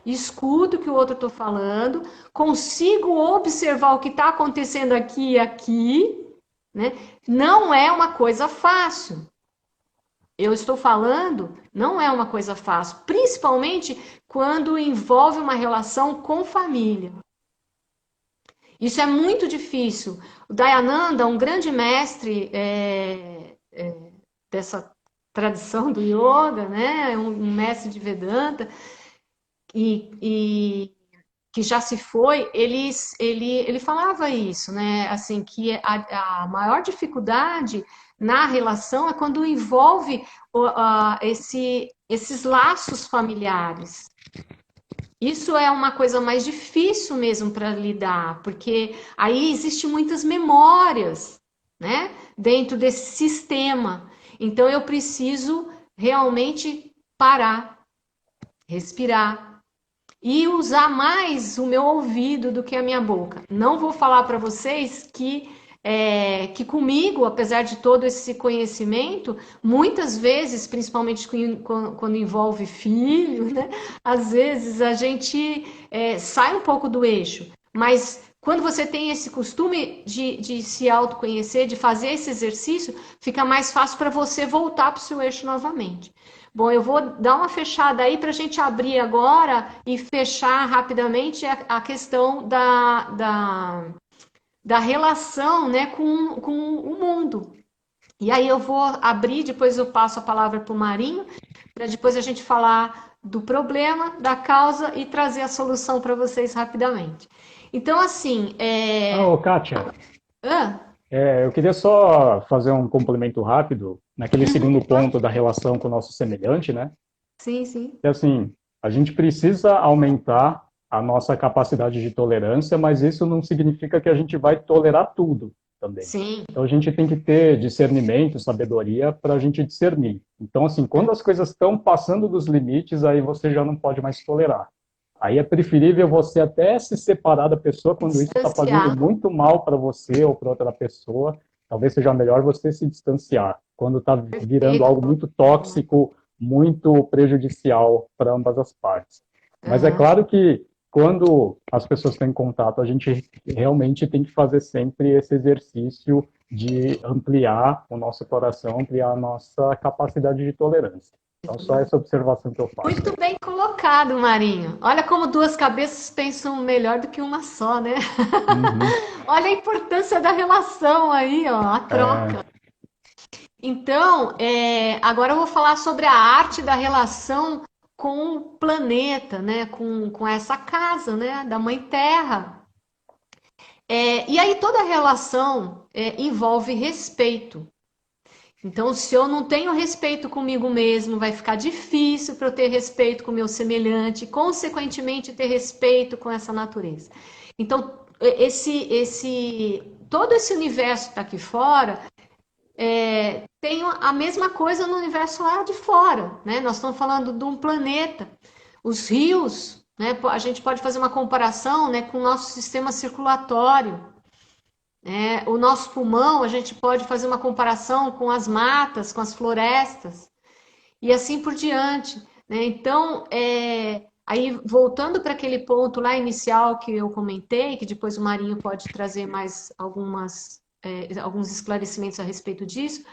escuto o que o outro está falando, consigo observar o que está acontecendo aqui e aqui, né? Não é uma coisa fácil. Eu estou falando, não é uma coisa fácil, principalmente quando envolve uma relação com família. Isso é muito difícil. O Dayananda, um grande mestre dessa tradição do yoga, né? Um mestre de Vedanta, e que já se foi, ele falava isso, né? Assim, que a maior dificuldade na relação é quando envolve esses laços familiares. Isso é uma coisa mais difícil mesmo para lidar, porque aí existem muitas memórias, né, dentro desse sistema. Então eu preciso realmente parar, respirar e usar mais o meu ouvido do que a minha boca. Não vou falar para vocês que comigo, apesar de todo esse conhecimento, muitas vezes, principalmente quando envolve filho, né? Às vezes a gente sai um pouco do eixo, mas quando você tem esse costume de se autoconhecer, de fazer esse exercício, fica mais fácil para você voltar para o seu eixo novamente. Bom, eu vou dar uma fechada aí para a gente abrir agora e fechar rapidamente a questão da relação, né, com o mundo. E aí eu vou abrir, depois eu passo a palavra para o Marinho, para depois a gente falar do problema, da causa e trazer a solução para vocês rapidamente. Então, assim, Ô, Kátia, Ah, eu queria só fazer um complemento rápido naquele segundo ponto da relação com o nosso semelhante, né? sim, sim, Que assim, a gente precisa aumentar a nossa capacidade de tolerância, mas isso não significa que a gente vai tolerar tudo também. sim. Então a gente tem que ter discernimento, sabedoria para a gente discernir. Então, assim, quando as coisas estão passando dos limites, aí você já não pode mais tolerar. Aí é preferível você até se separar da pessoa quando isso está fazendo Distanciar. muito mal para você ou para outra pessoa. Talvez seja melhor você se distanciar. Quando está virando Perfeito. algo muito tóxico, muito prejudicial para ambas as partes. Mas é Aham. claro que quando as pessoas estão em contato, a gente realmente tem que fazer sempre esse exercício de ampliar o nosso coração, ampliar a nossa capacidade de tolerância. Então, só essa observação que eu faço Muito aí. bem colocado, Marinho. Olha como duas cabeças pensam melhor do que uma só, né? Uhum. Olha a importância da relação aí, ó, a É, troca. Então, agora eu vou falar sobre a arte da relação com o planeta, né? Com essa casa, né? Da Mãe Terra. E aí toda relação envolve respeito. Então, se eu não tenho respeito comigo mesmo, vai ficar difícil para eu ter respeito com o meu semelhante, consequentemente ter respeito com essa natureza. Então, todo esse universo que está aqui fora tem a mesma coisa no universo lá de fora, né? Nós estamos falando de um planeta. Os rios, né? A gente pode fazer uma comparação, né, com o nosso sistema circulatório. O nosso pulmão, a gente pode fazer uma comparação com as matas, com as florestas, e assim por diante. Né? Então, aí voltando para aquele ponto lá inicial que eu comentei, que depois o Marinho pode trazer mais alguns esclarecimentos a respeito disso,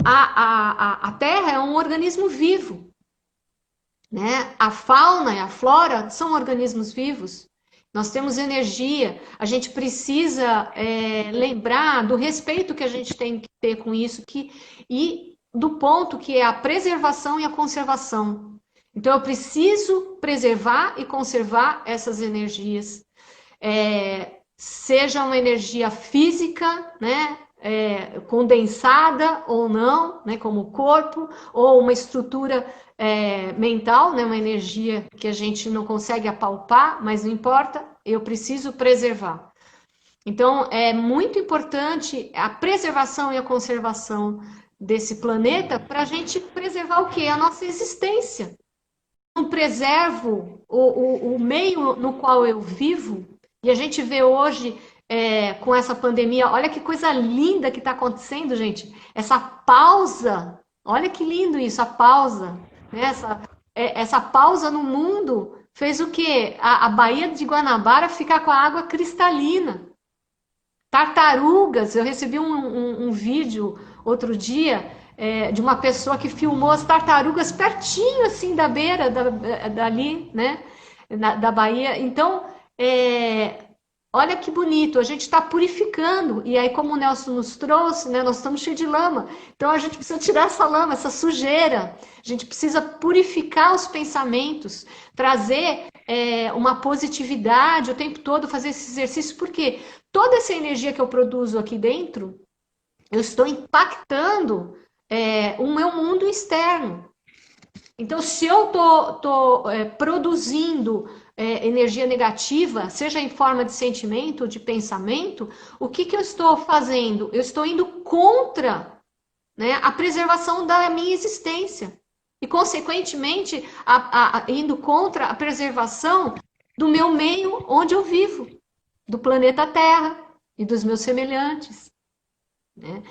a Terra é um organismo vivo. Né? A fauna e a flora são organismos vivos. Nós temos energia, a gente precisa lembrar do respeito que a gente tem que ter com isso e do ponto que é a preservação e a conservação. Então, eu preciso preservar e conservar essas energias, seja uma energia física, né, condensada ou não, né, como o corpo, ou uma estrutura mental, né, uma energia que a gente não consegue apalpar, mas não importa, eu preciso preservar. Então, é muito importante a preservação e a conservação desse planeta para a gente preservar o quê? A nossa existência. Não preservo o meio no qual eu vivo, e a gente vê hoje com essa pandemia, olha que coisa linda que está acontecendo, gente. Essa pausa, olha que lindo isso, a pausa. Né? Essa pausa no mundo fez o quê? A Baía de Guanabara ficar com a água cristalina. Tartarugas, eu recebi um vídeo outro dia de uma pessoa que filmou as tartarugas pertinho assim da beira dali, né, da Bahia. Então, olha que bonito, a gente está purificando. E aí, como o Nelson nos trouxe, né, nós estamos cheios de lama. Então, a gente precisa tirar essa lama, essa sujeira. A gente precisa purificar os pensamentos, trazer uma positividade o tempo todo, fazer esse exercício, porque toda essa energia que eu produzo aqui dentro, eu estou impactando o meu mundo externo. Então, se eu estou produzindo energia negativa, seja em forma de sentimento ou de pensamento, o que eu estou fazendo? Eu estou indo contra, né, a preservação da minha existência. E, consequentemente, indo contra a preservação do meu meio onde eu vivo, do planeta Terra e dos meus semelhantes. Né?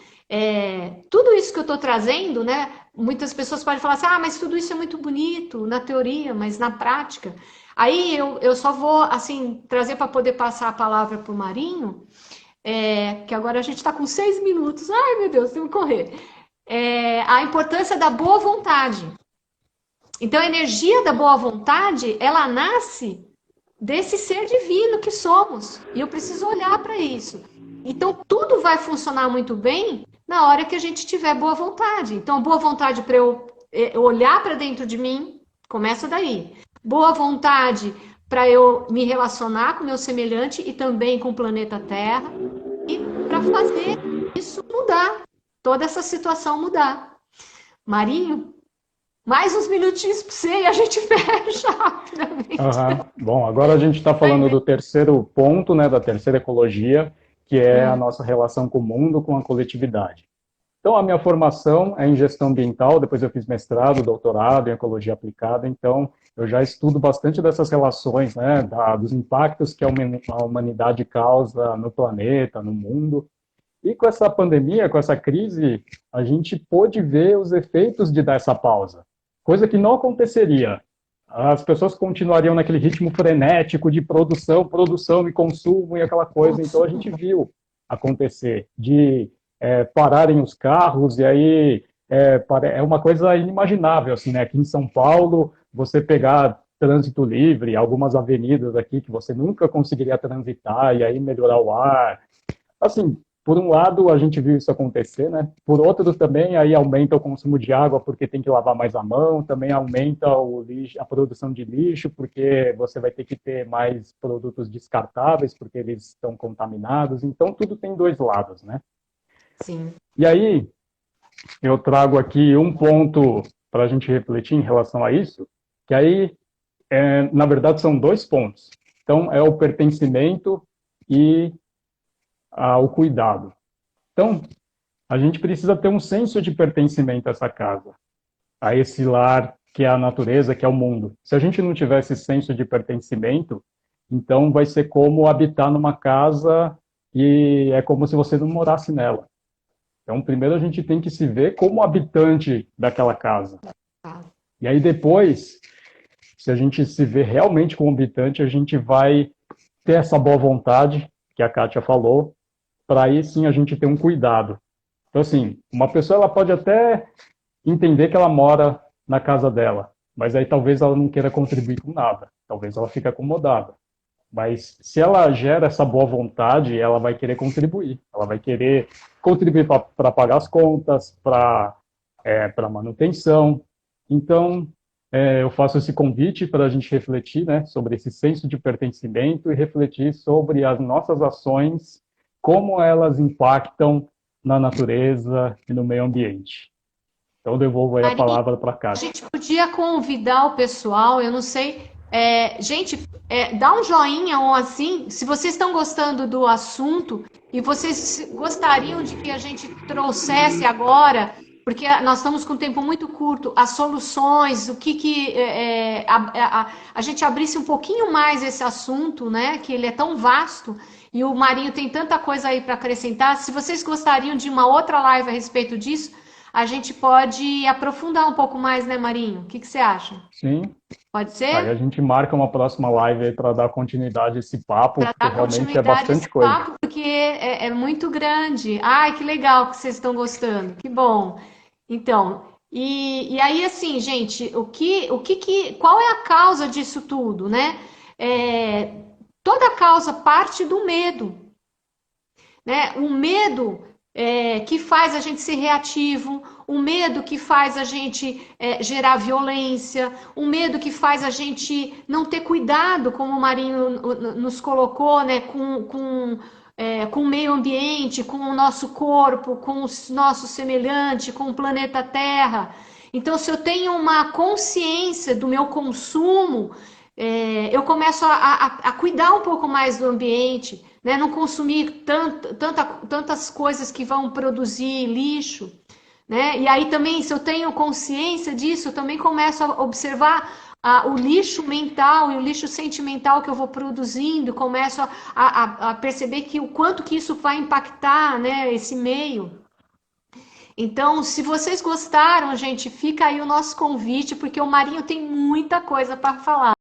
Tudo isso que eu estou trazendo, né? Muitas pessoas podem falar assim, mas tudo isso é muito bonito na teoria, mas na prática. Aí eu só vou assim trazer para poder passar a palavra para o Marinho, que agora a gente está com 6 minutos. Ai, meu Deus, temos que correr. a importância da boa vontade. Então, a energia da boa vontade, ela nasce desse ser divino que somos. E eu preciso olhar para isso. Então, tudo vai funcionar muito bem na hora que a gente tiver boa vontade. Então, boa vontade para eu olhar para dentro de mim, começa daí. Boa vontade para eu me relacionar com o meu semelhante e também com o planeta Terra. E para fazer isso mudar, toda essa situação mudar. Marinho, mais uns minutinhos para você e a gente fecha rapidamente. Bom, agora a gente está falando do terceiro ponto, né, da terceira ecologia, que é a nossa relação com o mundo, com a coletividade. Então, a minha formação é em gestão ambiental, depois eu fiz mestrado, doutorado em ecologia aplicada, então eu já estudo bastante dessas relações, né, dos impactos que a humanidade causa no planeta, no mundo. E com essa pandemia, com essa crise, a gente pôde ver os efeitos de dar essa pausa, coisa que não aconteceria. As pessoas continuariam naquele ritmo frenético de produção, produção e consumo e aquela coisa. Então a gente viu acontecer de pararem os carros e aí é uma coisa inimaginável, assim, né? Aqui em São Paulo, você pegar trânsito livre, algumas avenidas aqui que você nunca conseguiria transitar e aí melhorar o ar. Assim, por um lado, a gente viu isso acontecer, né? Por outro, também, aí aumenta o consumo de água porque tem que lavar mais a mão, também aumenta o lixo, a produção de lixo, porque você vai ter que ter mais produtos descartáveis, porque eles estão contaminados. Então, tudo tem dois lados, né? Sim. E aí, eu trago aqui um ponto para a gente refletir em relação a isso, que aí, na verdade, são dois pontos. Então, é o pertencimento e o cuidado. Então, a gente precisa ter um senso de pertencimento a essa casa, a esse lar que é a natureza, que é o mundo. Se a gente não tiver esse senso de pertencimento, então vai ser como habitar numa casa e é como se você não morasse nela. Então, primeiro a gente tem que se ver como habitante daquela casa. E aí depois, se a gente se vê realmente como habitante, a gente vai ter essa boa vontade, que a Kátia falou, para aí sim a gente ter um cuidado. Então, assim, uma pessoa ela pode até entender que ela mora na casa dela, mas aí talvez ela não queira contribuir com nada, talvez ela fique acomodada. Mas se ela gera essa boa vontade, ela vai querer contribuir. Ela vai querer contribuir para pagar as contas, para manutenção. Então, eu faço esse convite para a gente refletir, né, sobre esse senso de pertencimento e refletir sobre as nossas ações, como elas impactam na natureza e no meio ambiente. Então, eu devolvo aí a palavra para cá. A gente podia convidar o pessoal, eu não sei, gente, dá um joinha ou assim, se vocês estão gostando do assunto e vocês gostariam de que a gente trouxesse agora, porque nós estamos com um tempo muito curto, as soluções, o que a gente abrisse um pouquinho mais esse assunto, né? Que ele é tão vasto e o Marinho tem tanta coisa aí para acrescentar. Se vocês gostariam de uma outra live a respeito disso, a gente pode aprofundar um pouco mais, né, Marinho? O que você acha? Sim. Pode ser? Aí a gente marca uma próxima live aí para dar continuidade a esse papo, porque realmente é bastante coisa. Papo, porque é muito grande. Ai, que legal que vocês estão gostando. Que bom. Então, e aí assim, gente, qual é a causa disso tudo, né? Toda causa parte do medo, né? O medo que faz a gente ser reativo, o medo que faz a gente gerar violência, o medo que faz a gente não ter cuidado, como o Marinho nos colocou, né, com o meio ambiente, com o nosso corpo, com o nosso semelhante, com o planeta Terra. Então, se eu tenho uma consciência do meu consumo, eu começo a cuidar um pouco mais do ambiente, né? Não consumir tantas coisas que vão produzir lixo, né? E aí também, se eu tenho consciência disso, eu também começo a observar o lixo mental e o lixo sentimental que eu vou produzindo, começo a perceber que o quanto que isso vai impactar, né, esse meio. Então, se vocês gostaram, gente, fica aí o nosso convite, porque o Marinho tem muita coisa para falar.